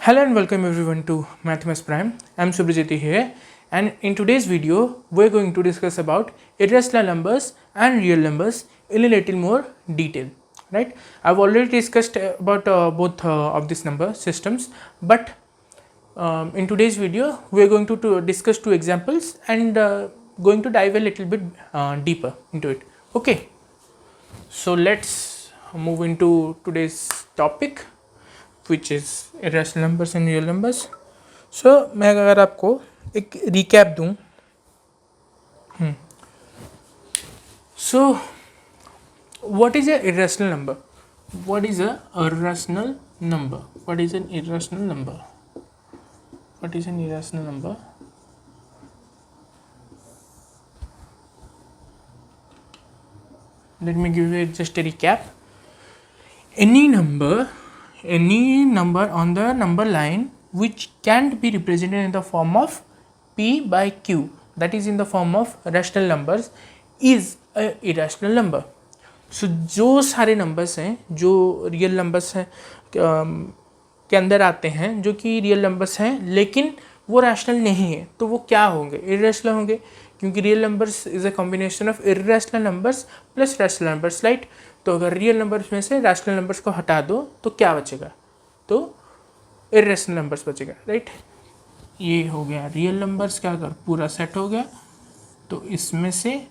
Hello and welcome everyone to Mathmas Prime. I'm Subhajiti here, and in today's video we're going to discuss about irrational numbers and real numbers in a little more detail. Right? I've already discussed about both of these number systems, but in today's video we're going to discuss two examples and going to dive a little bit deeper into it. Okay, so let's move into today's topic, which is irrational numbers and real numbers. So मैं अगर आपको एक recap दूं, so what is a irrational number? What is a irrational number? What is an irrational number? What is an irrational number? Let me give you just a recap. Any number on the number line which can't be represented in the form of p by q, that is in the form of rational numbers, is a irrational number. So जो सारे numbers हैं जो real numbers हैं के अंदर आते हैं, जो कि रियल नंबर्स हैं लेकिन वो रैशनल नहीं है, तो वो क्या होंगे? इरेशनल होंगे, क्योंकि real numbers is a combination of irrational numbers plus rational numbers, right? तो अगर रियल नंबर्स में से रैशनल नंबर्स को हटा दो तो क्या बचेगा? तो इरेशनल नंबर्स बचेगा, राइट? ये हो गया रियल नंबर्स का अगर पूरा सेट हो गया, तो इसमें से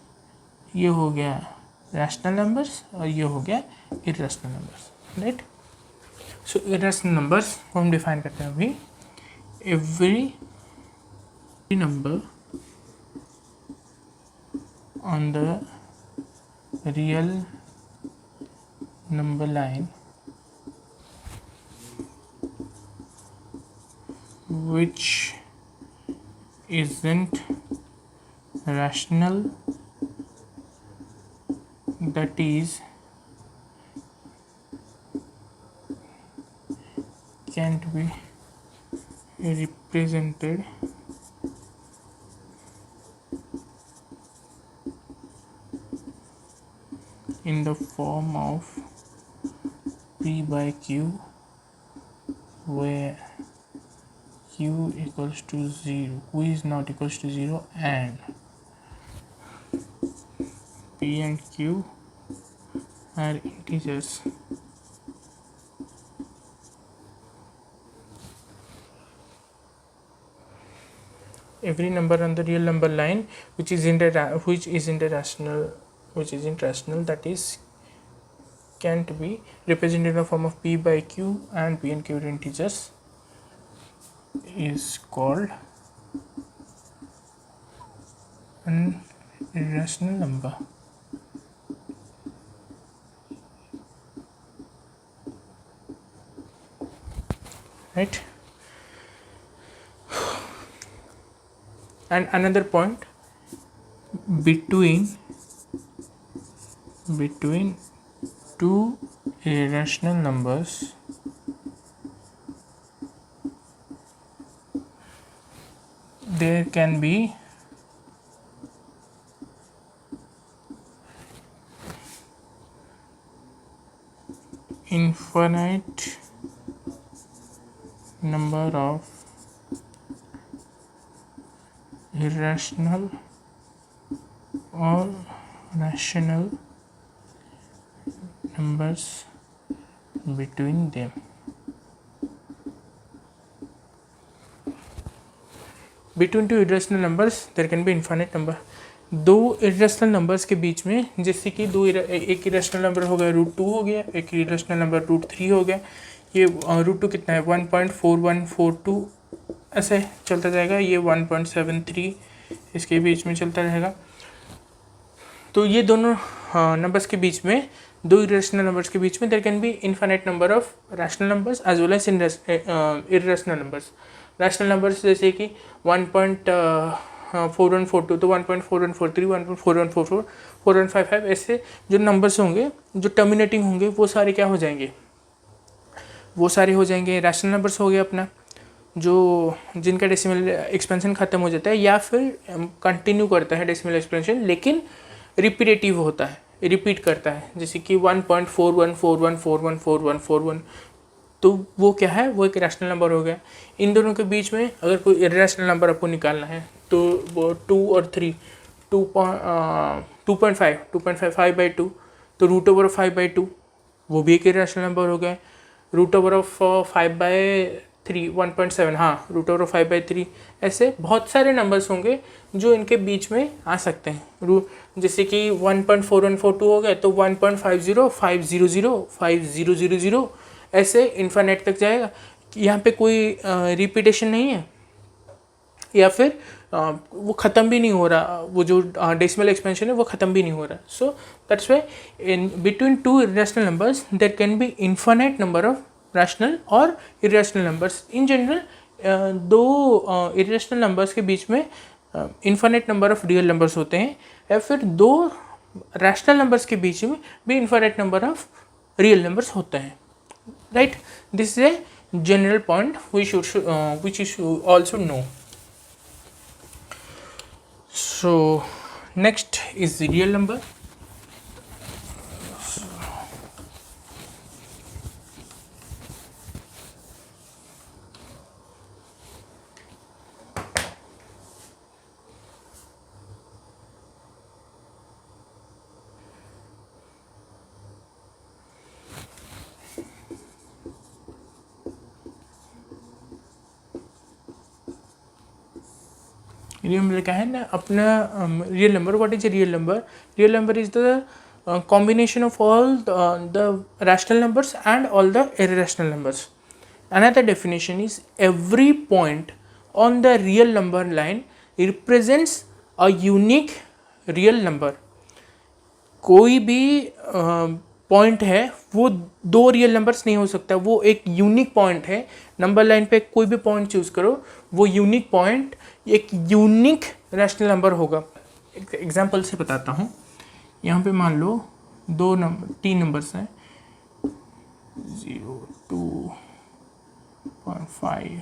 ये हो गया रैशनल नंबर्स और ये हो गया इरेशनल नंबर्स, राइट? सो इरेशनल नंबर्स को हम डिफाइन करते हैं अभी. Every number on the real number line which isn't rational, that is can't be represented in the form of p by q, where q equals to 0, q is not equals to 0, and p and q are integers. Every number on the real number line which isn't rational, that is can't be represented in the form of p by q and p and q are integers, is called an irrational number. Right? And another point, between two irrational numbers there can be infinite number of irrational or rational numbers between them. Between two irrational numbers there can be infinite number. दो irrational numbers के बीच में, जैसे कि एक irrational number हो गया √2 हो गया, एक इरेशनल नंबर √3 हो गया. ये √2 कितना है? 1.4142 ऐसे चलता जाएगा. ये 1.73 इसके बीच में चलता रहेगा. तो ये दोनों नंबर्स के बीच में, दो इरेशनल नंबर्स के बीच में there can be infinite number of rational numbers as well as irrational numbers. Rational numbers जैसे कि 1.4142, तो 1.4143, 1.4144, 4155 ऐसे जो नंबर्स होंगे जो टर्मिनेटिंग होंगे वो सारे क्या हो जाएंगे? वो सारे हो जाएंगे रैशनल नंबर्स हो गए अपना, जो जिनका डेसिमल एक्सपेंशन ख़त्म हो जाता है या फिर कंटिन्यू करता है डेसिमल एक्सपेंशन, लेकिन रिपीटेटिव होता है, रिपीट करता है. जैसे कि 1.4141414141 तो वो क्या है, वो एक रैशनल नंबर हो गया। इन दोनों के बीच में अगर कोई इरेशनल नंबर आपको निकालना है तो वो 2 और 3, 2.5 5/2, तो रूट ओवर ऑफ 5/2 वो भी एक इरेशनल नंबर हो गया। रूट ओवर ऑफ 5/3 1.7, हाँ रूट ओवर ऑफ 5/3। ऐसे बहुत सारे नंबर्स होंगे जो इनके बीच में आ सकते हैं। जैसे कि 1.4142 हो गया तो 1.50 500 5000 ऐसे इन्फिनिट तक जाएगा। यहाँ पे कोई रिपीटेशन नहीं है या फिर वो ख़त्म भी नहीं हो रहा, वो जो डेसिमल एक्सपेंशन है वो ख़त्म भी नहीं हो रहा। So that's why in between two irrational numbers there can be infinite number of rational और इरेशनल नंबर्स। इन जनरल दो इरेशनल नंबर्स के बीच में infinite number of real numbers होते हैं, या फिर दो रैशनल नंबर्स के बीच में भी infinite number of real numbers होते हैं, right. This is a general point which you should also know. So next is the real number. Real number क्या है ना अपना real number. What is a real number? Real number is the combination of all the rational numbers and all the irrational numbers. Another definition is every point on the real number line represents a unique real number. कोई भी point है वो दो real numbers नहीं हो सकता, वो एक यूनिक पॉइंट है। नंबर लाइन पे कोई भी पॉइंट चूज करो, वो यूनिक पॉइंट एक यूनिक रैशनल नंबर होगा। एक एग्जांपल से बताता हूँ। यहाँ पे मान लो दो नंबर 3 नंबर्स हैं 0 2.5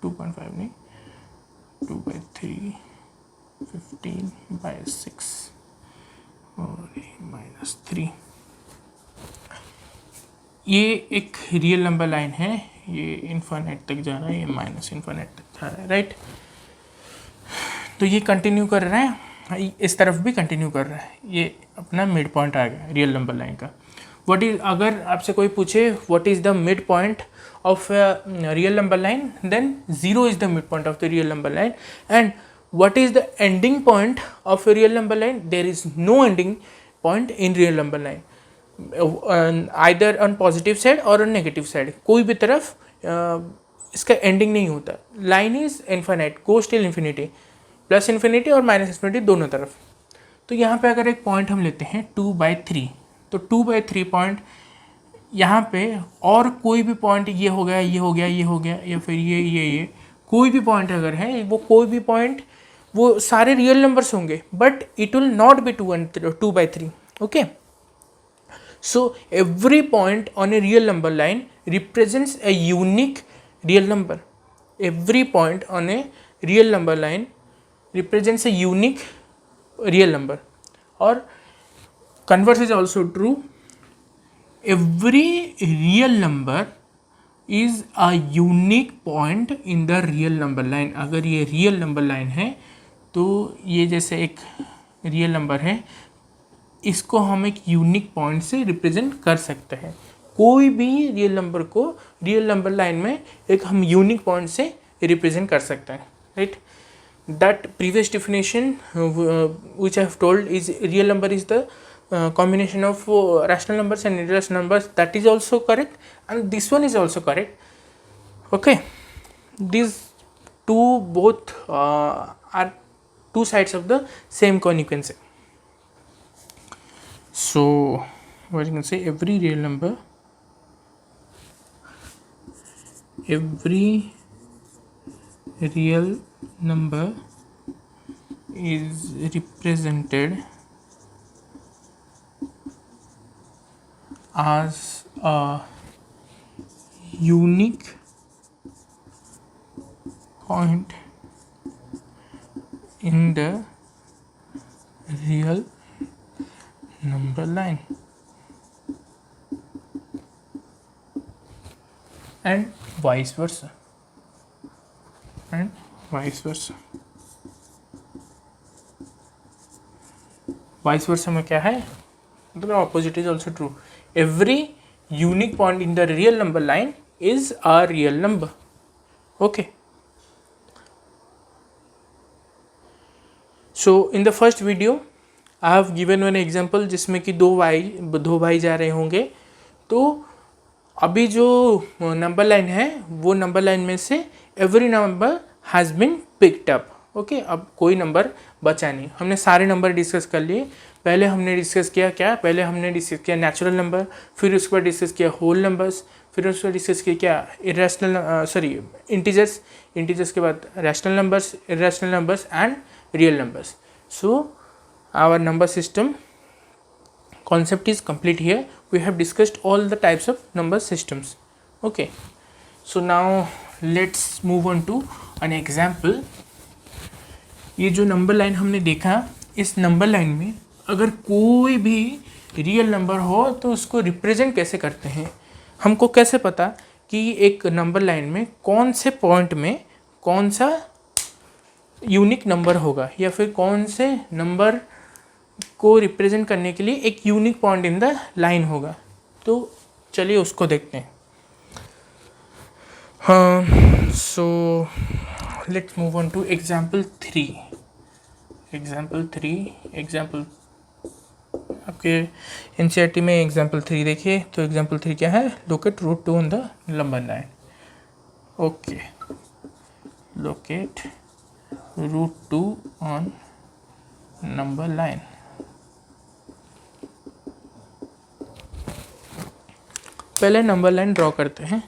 2.5 नहीं 2/3 15/6 और -3। ये एक रियल नंबर लाइन है, ये इन्फिनिट तक जा रहा है, ये माइनस इन्फिनिट तक जा रहा है, राइट। तो ये कंटिन्यू कर रहा है, इस तरफ भी कंटिन्यू कर रहा है। ये अपना मिड पॉइंट आ गया रियल नंबर लाइन का। व्हाट इज, अगर आपसे कोई पूछे what is the mid point of real number line, then 0 is the mid point of the real number line. And what is the ending point of a real number line? There is no ending point in real number line, either on positive side or on negative side। कोई भी तरफ इसका ending नहीं होता। Line is infinite, goes till infinity, plus infinity और minus infinity दोनों तरफ। तो यहाँ पे अगर एक पॉइंट हम लेते हैं 2/3, तो 2/3 पॉइंट यहाँ पे, और कोई भी पॉइंट ये हो गया ये हो गया ये हो गया, या फिर ये कोई भी पॉइंट अगर है, वो कोई भी पॉइंट वो सारे रियल नंबर्स होंगे, but it will not be 2/3। Okay, so every point on a real number line represents a unique real number. Every point on a real number line represents a unique real number. और converse is also true, every real number is a unique point in the real number line. अगर ये real number line है तो ये जैसे एक real number है, इसको हम एक यूनिक पॉइंट से रिप्रेजेंट कर सकते हैं। कोई भी रियल नंबर को रियल नंबर लाइन में एक हम यूनिक पॉइंट से रिप्रेजेंट कर सकते हैं, right. That previous definition which I have told is real number is the combination of rational numbers and irrational numbers, that is also correct, and this one is also correct. Okay, these two both are two sides of the same coin, you can say. So what you can say, every real number is represented as a unique point in the real number line. and vice versa, and vice versa. Vice versa में क्या है, मतलब opposite is also true. Every unique point in the real number line is a real number. Okay. So in the first video I have given one example जिसमें कि दो भाई जा रहे होंगे. तो अभी जो नंबर लाइन है वो नंबर लाइन में से every number has been picked up. Okay, अब कोई नंबर बचा नहीं. हमने सारे नंबर डिस्कस कर लिए. पहले हमने डिस्कस किया क्या, पहले हमने डिस्कस किया नेचुरल नंबर, फिर उसके बाद डिस्कस किया होल नंबर्स, फिर उसके बाद डिस्कस किया क्या इरेशनल इंटीजर्स के बाद rational numbers, irrational numbers and real numbers. So our number system concept is complete here. We have discussed all the types of number systems. Okay, so now let's move on to an example. ये जो number line हमने देखा, इस number line में अगर कोई भी real number हो तो उसको रिप्रेजेंट कैसे करते हैं. हमको कैसे पता कि एक नंबर लाइन में कौन से पॉइंट में कौन सा यूनिक नंबर होगा, या फिर कौन से नंबर को रिप्रेजेंट करने के लिए एक unique point in the line होगा. तो चलिए उसको देखते हैं. So let's move on to example 3. Example आपके एनसीईआरटी में एग्जाम्पल 3 देखिए. तो एग्जाम्पल 3 क्या है, locate root 2 on the number line. Okay, locate root 2 on number line. पहले नंबर लाइन ड्रॉ करते हैं.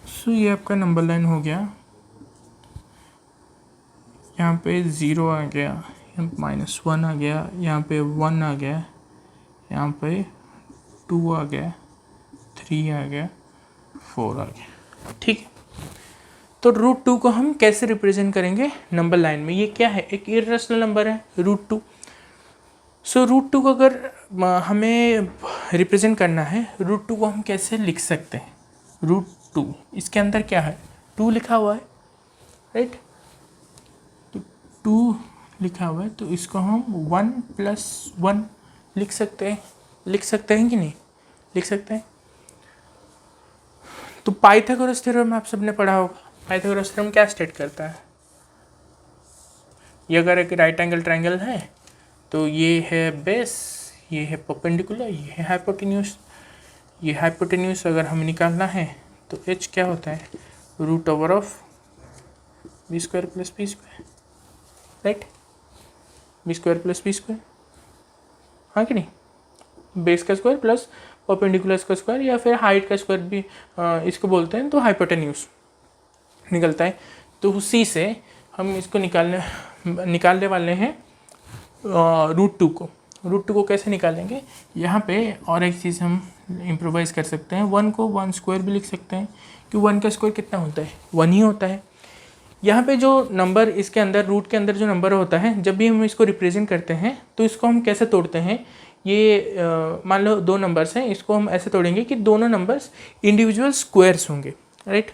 सो ये आपका नंबर लाइन हो गया. यहाँ पे 0 आ गया, यहाँ पे -1 आ गया, यहाँ पे 1 आ गया, यहाँ पे 2 आ गया, 3 आ गया, 4 आ गया. ठीक है, तो रूट 2 को हम कैसे रिप्रेजेंट करेंगे नंबर लाइन में. ये क्या है, एक इरेशनल नंबर है रूट 2. सो रूट 2 को अगर हमें रिप्रेजेंट करना है, रूट 2 को हम कैसे लिख सकते हैं. रूट 2 इसके अंदर क्या है, 2 लिखा हुआ है, राइट. तो 2 लिखा हुआ है, तो इसको हम 1 + 1 लिख सकते हैं कि नहीं लिख सकते हैं. तो पाइथागोरस थ्योरम आप सबने पढ़ा होगा. पाइथागोरस थ्योरम क्या स्टेट करता है, ये अगर एक राइट एंगल ट्रायंगल है तो ये है बेस, ये है परपेंडिकुलर, ये है हाइपोटेन्यूस. ये हाइपोटेन्यूस अगर हमें निकालना है तो h क्या होता है, √/b² + b², right. b² + b², हाँ कि नहीं. बेस का स्क्वायर प्लस परपेंडिकुलर का स्क्वायर, या फिर हाइट का स्क्वायर भी इसको बोलते हैं. तो हाइपोटेन्यूस निकलता है. तो उसी से हम इसको निकालने वाले हैं रूट 2 को. रूट 2 को कैसे निकालेंगे, यहाँ पे और एक चीज़ हम इम्प्रोवाइज़ कर सकते हैं. 1 को 1² भी लिख सकते हैं, क्योंकि 1 का स्क्वायर कितना होता है, 1 ही होता है. यहाँ पे जो नंबर इसके अंदर रूट के अंदर जो नंबर होता है, जब भी हम इसको रिप्रेजेंट करते हैं तो इसको हम कैसे तोड़ते हैं. ये मान लो 2 नंबर्स हैं, इसको हम ऐसे तोड़ेंगे कि दोनों नंबर्स इंडिविजुअल स्क्वायर्स होंगे, राइट.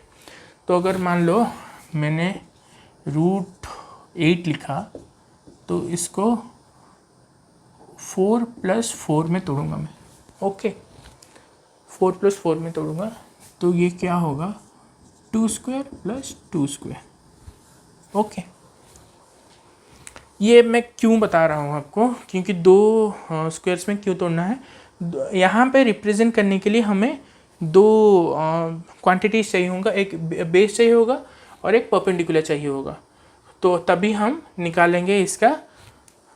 तो अगर मान लो मैंने √8 लिखा, तो इसको 4 + 4 में तोड़ूंगा मैं. ओके, 4 + 4 में तोड़ूंगा, तो ये क्या होगा, 2² + 2². ओके, ये मैं क्यों बता रहा हूँ आपको, क्योंकि 2 स्क्वायर्स में क्यों तोड़ना है. यहाँ पे रिप्रेजेंट करने के लिए हमें 2 क्वांटिटीज चाहिए होगा, एक बेस चाहिए होगा और एक परपेंडिकुलर चाहिए होगा. तो तभी हम निकालेंगे इसका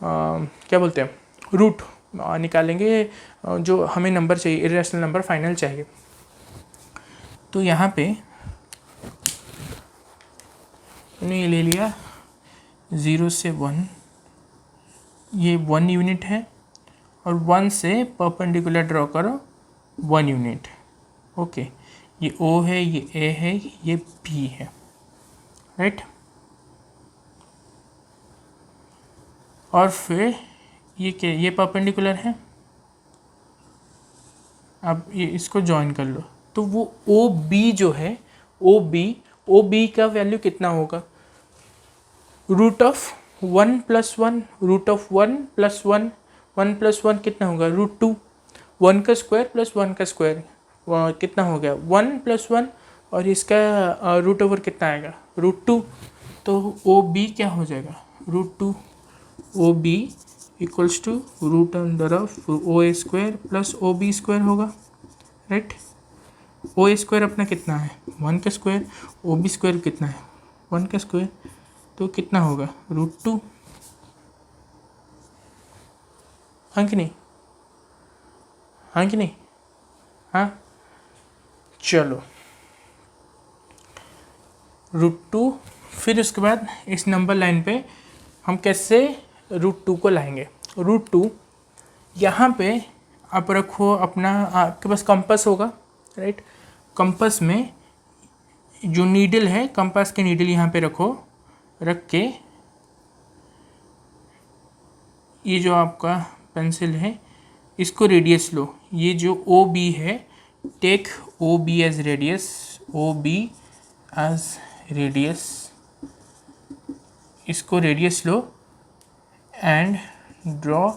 क्या बोलते हैं, रूट निकालेंगे, जो हमें नंबर चाहिए, इरेशनल नंबर फाइनल चाहिए. तो यहाँ पे मैंने ये ले लिया 0 से 1, ये 1 यूनिट है, और 1 से परपेंडिकुलर ड्रॉ करो 1 यूनिट. ओके, ये O है, ये A है, ये B है, राइट. और फिर ये क्या, ये परपेंडिकुलर है, अब ये इसको ज्वाइन कर लो, तो वो ओ बी जो है, ओ बी का वैल्यू कितना होगा, रूट ऑफ 1 + 1, रूट ऑफ 1 + 1, 1 + 1 कितना होगा, √2, 1 का स्क्वायर + 1 का स्क्वायर कितना हो गया, 1 + 1, और इसका रूट ओवर कितना आएगा, √2। तो ओ बी क्या हो जाएगा, √2, ओ B equals to √√ OA² + OB² होगा, राइट। OA² अपना कितना है, 1 का स्क्वायर, OB² कितना है, 1 का स्क्वायर, तो कितना होगा, √2, हाँ कि नहीं, हाँ कि नहीं, हाँ। चलो √2, फिर उसके बाद इस नंबर लाइन पे हम कैसे √2 को लाएंगे, √2 यहाँ पे आप रखो अपना, आपके पास कंपास होगा, राइट। कंपास में जो नीडल है, कंपास के नीडल यहाँ पे रखो, रख के ये जो आपका पेंसिल है इसको रेडियस लो, ये जो ओ बी है, take O B as radius, O B as radius, इसको रेडियस लो and draw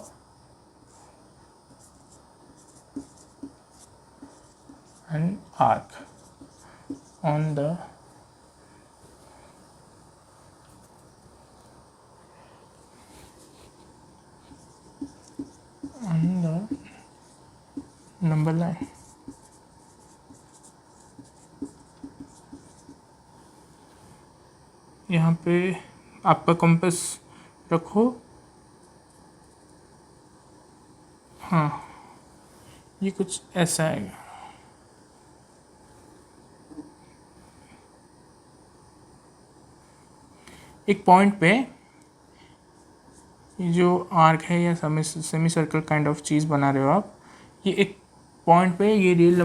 an arc on the number line। यहाँ पे आपका कंपास रखो, हाँ ये कुछ ऐसा आएगा, एक पॉइंट पे ये जो आर्क है या सेमी सर्कल काइंड ऑफ चीज़ बना रहे हो आप, ये एक पॉइंट पे ये रियल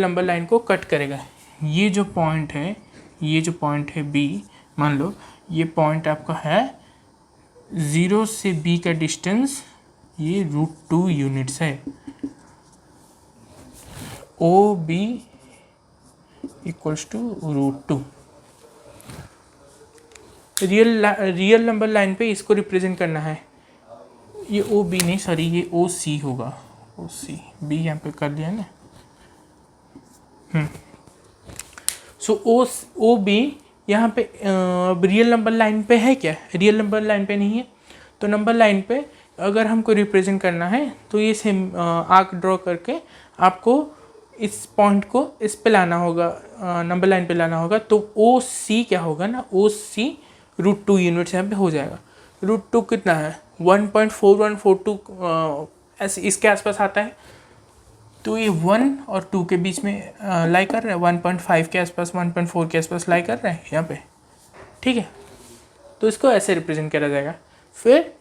नंबर लाइन को कट करेगा। ये जो पॉइंट है, ये जो पॉइंट है बी, मान लो ये पॉइंट आपका है 0 से बी का डिस्टेंस ये √2 यूनिट्स है, O B equals to √2। Real number line पे इसको रिप्रेजेंट करना है, ये ओ बी नहीं, सॉरी ये ओ सी होगा, ओ सी, बी यहाँ पे कर दिया ना। सो ओ बी यहाँ पे रियल नंबर लाइन पे है क्या, रियल नंबर लाइन पे नहीं है, तो नंबर लाइन पे अगर हमको रिप्रेजेंट करना है तो ये सेम आर्क ड्रॉ करके आपको इस पॉइंट को इस पे लाना होगा, नंबर लाइन पे लाना होगा, तो ओ सी क्या होगा ना, ओ सी √2 यूनिट्स यहाँ पे हो जाएगा। √2 कितना है, 1.4142 ऐसे इसके आसपास आता है, तो ये 1 और 2 के बीच में लाई कर रहा है, 1.5 के आसपास, 1.4 के आसपास लाई कर रहा है यहाँ पे, ठीक है। तो इसको ऐसे रिप्रेजेंट करा जाएगा। फिर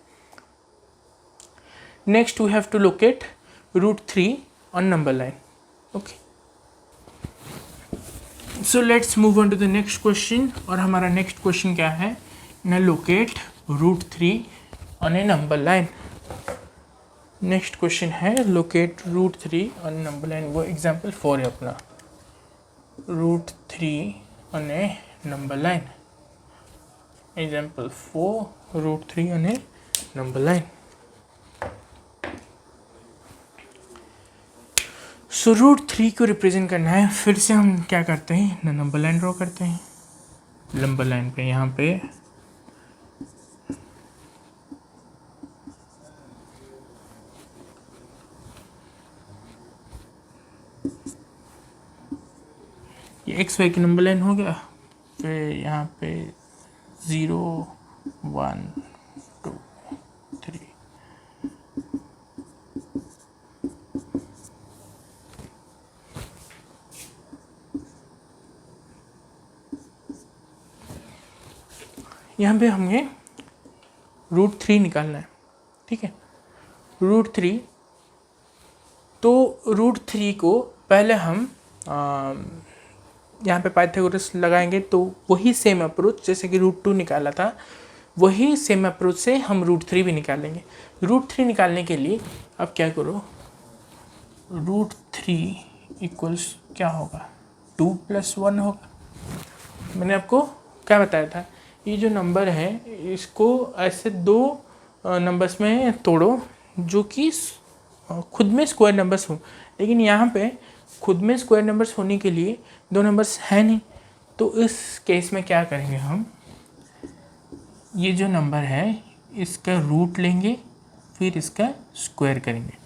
next we have to locate √3 on number line, okay. So let's move on to the next question, और हमारा नेक्स्ट क्वेश्चन क्या है ना, locate √3 on a number line. Next question है लोकेट √3 ऑन नंबर लाइन, वो एग्जाम्पल 4 है अपना, √3 on a number line, example 4, √3 on a number line. So √3 को रिप्रेजेंट करना है, फिर से हम क्या करते हैं ना, नंबर लाइन ड्रॉ करते हैं। नंबर लाइन पे यहाँ पे ये XY की नंबर लाइन हो गया, फिर यहाँ पे 0 1 2 3, यहाँ पे हमें √3 निकालना है, ठीक है। √3, तो √3 को पहले हम यहाँ पे पाइथागोरस लगाएंगे, तो वही सेम अप्रोच जैसे कि √2 निकाला था, वही सेम अप्रोच से हम √3 भी निकालेंगे। √3 निकालने के लिए अब क्या करो, √3 इक्वल्स क्या होगा, 2 + 1 होगा। मैंने आपको क्या बताया था, ये जो नंबर है इसको ऐसे दो नंबर्स में तोड़ो जो कि खुद में स्क्वायर नंबर्स हो, लेकिन यहाँ पे खुद में स्क्वायर नंबर्स होने के लिए दो नंबर्स है नहीं। तो इस केस में क्या करेंगे हम, ये जो नंबर है इसका रूट लेंगे, फिर इसका स्क्वायर करेंगे।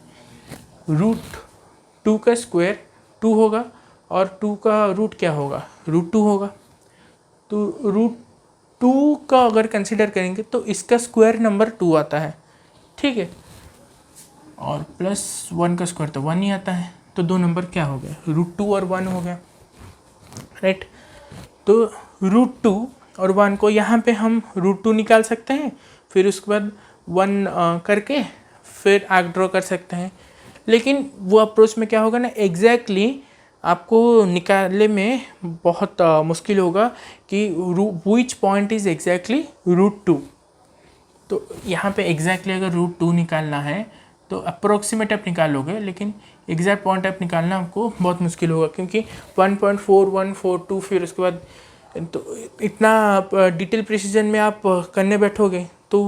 √2 का स्क्वायर 2 होगा और 2 का रूट क्या होगा, √2 होगा। तो √2 का अगर कंसिडर करेंगे तो इसका स्क्वायर नंबर 2 आता है, ठीक है, और +1 का स्क्वायर तो 1 ही आता है। तो दो नंबर क्या हो गया, √2 और 1 हो गया, राइट। तो √2 और 1 को यहाँ पे हम √2 निकाल सकते हैं, फिर उसके बाद 1 करके फिर आग ड्रॉ कर सकते हैं। लेकिन वो अप्रोच में क्या होगा ना, एग्जैक्टली आपको निकालने में बहुत मुश्किल होगा कि विच पॉइंट इज़ एग्जैक्टली √2। तो यहाँ पे एग्जैक्टली अगर √2 निकालना है तो अप्रोक्सीमेट आप निकालोगे, लेकिन एग्जैक्ट पॉइंट आप निकालना आपको बहुत मुश्किल होगा, क्योंकि 1.4142 फिर उसके बाद तो इतना डिटेल प्रिसीजन में आप करने बैठोगे तो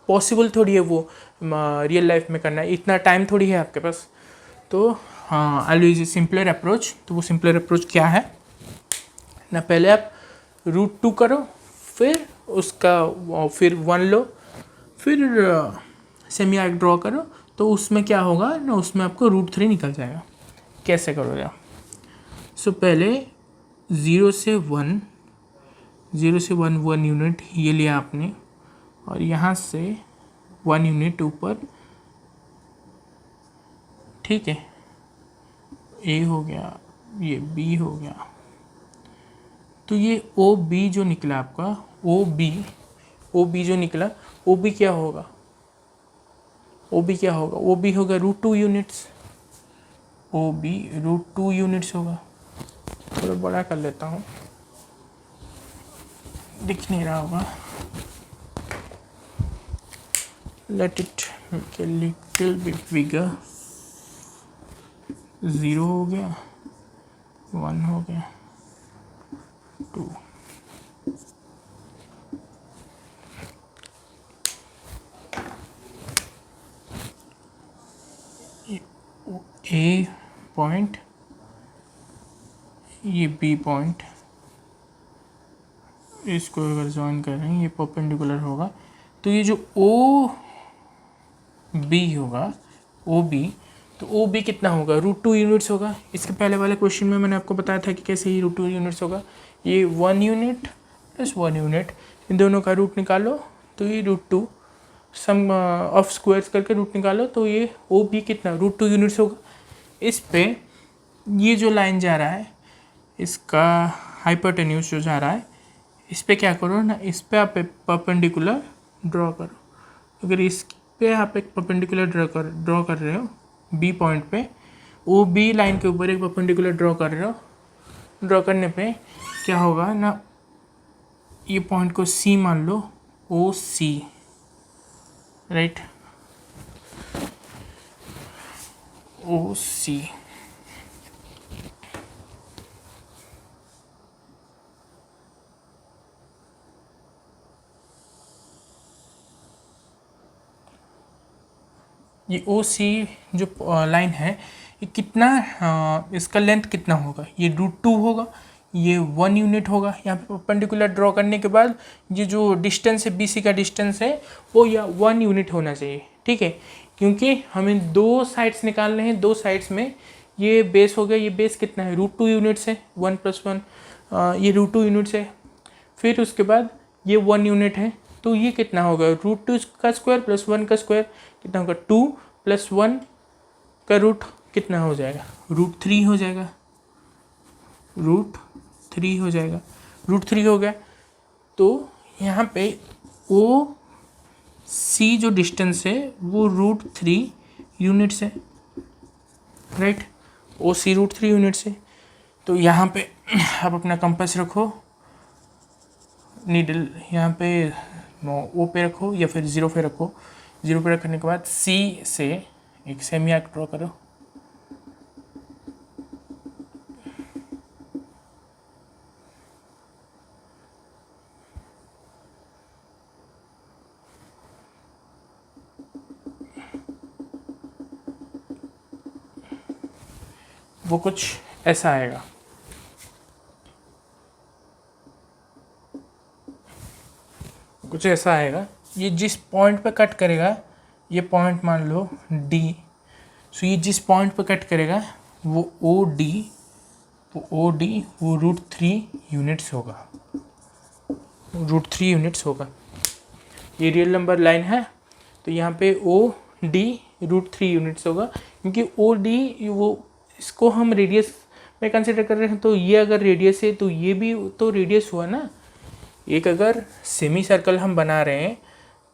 पॉसिबल थोड़ी है वो रियल लाइफ में करना, इतना टाइम थोड़ी है आपके पास। तो हाँ, आई यूज सिंपलर अप्रोच। तो वो सिंपलर अप्रोच क्या है ना, पहले आप √2 करो, फिर उसका फिर 1 लो, फिर सेमी आर्क ड्रॉ करो, तो उसमें क्या होगा ना, उसमें आपको √3 निकल जाएगा। कैसे करोगे आप, सो पहले 0 से 1 1 यूनिट ये लिया आपने, और यहाँ से 1 यूनिट ऊपर, ठीक है, ए हो गया, ये बी हो गया। तो ये ओ बी जो निकला आपका, ओ बी जो निकला, ओ बी क्या होगा, ओ बी क्या होगा, ओ बी होगा √2 यूनिट्स, ओ बी √2 यूनिट्स होगा। थोड़ा बड़ा कर लेता हूँ, दिख नहीं रहा होगा, let it make a little bit बिगर। 0 हो गया, 1 हो गया, 2, ए पॉइंट, ये बी पॉइंट, इसको अगर ज्वाइन कर रहे हैं ये परपेंडिकुलर होगा। तो ये जो ओ बी होगा, ओ बी, तो ओ बी कितना होगा, √2 यूनिट्स होगा। इसके पहले वाले क्वेश्चन में मैंने आपको बताया था कि कैसे ये √2 यूनिट्स होगा। ये 1 यूनिट + 1 यूनिट, इन दोनों का रूट निकालो तो ये √2, सम ऑफ स्क्वायर्स करके रूट निकालो तो ये ओ बी कितना, √2 यूनिट्स होगा। इस पे ये जो लाइन जा रहा है इसका हाइपोटेन्यूज जो जा रहा है, इस पे क्या करो ना, इस पे आप एक परपेंडिकुलर ड्रॉ करो। अगर इस पे आप एक परपेंडिकुलर ड्रॉ कर रहे हो बी पॉइंट पे, ओ बी लाइन के ऊपर एक परपेंडिकुलर ड्रॉ कर रहे हो, ड्रॉ करने पे क्या होगा ना, ये पॉइंट को सी मान लो, ओ सी, राइट, ओ सी। ये ओ सी जो लाइन है ये कितना, इसका लेंथ कितना होगा, ये √2 होगा, ये 1 यूनिट होगा। यहाँ पे परपेंडिकुलर ड्रॉ करने के बाद ये जो डिस्टेंस है, BC का डिस्टेंस है, वो या 1 यूनिट होना चाहिए, ठीक है, क्योंकि हमें दो साइड्स निकालने हैं। दो साइड्स में ये बेस हो गया, ये बेस कितना है, √2 यूनिट्स है, 1 + 1, ये √2 यूनिट्स है। फिर उसके बाद ये 1 यूनिट है, तो ये कितना होगा, √2 का स्क्वायर + 1 का स्क्वायर कितना होगा, 2 + 1 का रूट कितना हो जाएगा, √3 हो जाएगा, √3 हो जाएगा, √3 हो गया। तो यहाँ पे ओ सी जो डिस्टेंस है वो √3 यूनिट्स है, राइट, ओ सी √3 यूनिट्स है। तो यहाँ पे आप अपना कंपास रखो, नीडल यहाँ पे ओ पे रखो या फिर 0 पे रखो। 0 पे रखने के बाद सी से एक सेमी आर्क ड्रॉ करो, वो कुछ ऐसा आएगा। कुछ ऐसा आएगा, ये जिस पॉइंट पे कट करेगा, ये पॉइंट मान लो D, सो ये जिस पॉइंट पे कट करेगा वो OD, वो √3 यूनिट्स होगा, √3 यूनिट्स होगा। ये रियल नंबर लाइन है तो यहाँ पे OD √3 यूनिट्स होगा, क्योंकि OD वो इसको हम रेडियस में कंसिडर कर रहे हैं, तो ये अगर रेडियस है तो ये भी तो रेडियस हुआ ना। एक अगर सेमी सर्कल हम बना रहे हैं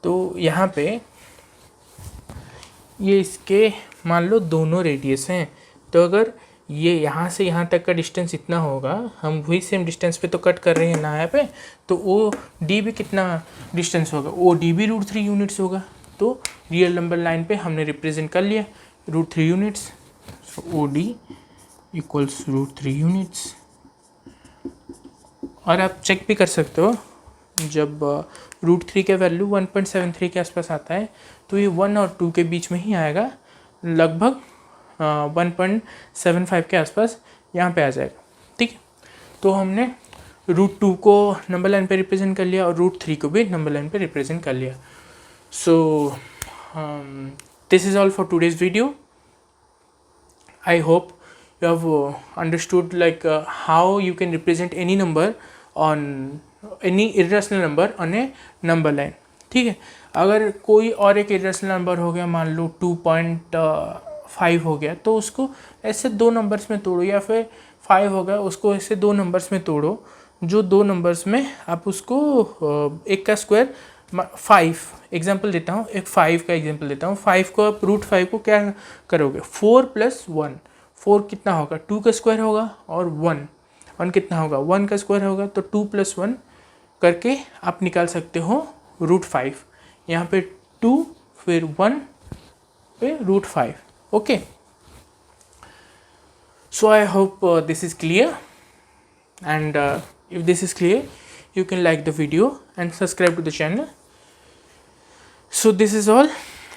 तो यहाँ पे ये इसके मान लो दोनों रेडियस हैं, तो अगर ये यहाँ से यहाँ तक का डिस्टेंस इतना होगा, हम वही सेम डिस्टेंस पे तो कट कर रहे हैं ना यहाँ पे, तो OD भी कितना डिस्टेंस होगा, OD भी √3 यूनिट्स होगा। तो रियल नंबर लाइन पे हमने रिप्रेजेंट कर लिया √3 यूनिट्स, सो OD इक्वल्स √3 यूनिट्स। और आप चेक भी कर सकते हो, जब √3 का वैल्यू 1.73 के आसपास आता है तो ये 1 और 2 के बीच में ही आएगा, लगभग 1.75 के आसपास यहाँ पे आ जाएगा। ठीक है, तो हमने √2 को नंबर लाइन पे रिप्रेजेंट कर लिया और √3 को भी नंबर लाइन पे रिप्रेजेंट कर लिया। So this is all for today's video. I hope you have understood like how you can represent any number on any irrational number on a number line। ठीक है, अगर कोई और एक irrational नंबर हो गया, मान लो 2.5 हो गया, तो उसको ऐसे दो नंबर्स में तोड़ो, या फिर 5 हो गया उसको ऐसे दो नंबर्स में तोड़ो, जो दो नंबर्स में आप उसको एक का स्क्वायर 5 एग्जाम्पल देता हूँ, एक 5 का एग्जाम्पल देता हूँ। 5 को आप √5 को क्या करोगे, 4 + 1, 4 कितना होगा 2 का स्क्वायर होगा, और 1 कितना होगा 1 का स्क्वायर होगा, तो 2 + 1 करके आप निकाल सकते हो √5। यहाँ पे 2 फिर 1 पे √5। Okay, so I hope this is clear, and if this is clear, you can like the video and subscribe to the channel. So this is all,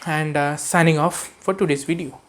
and signing off for today's video.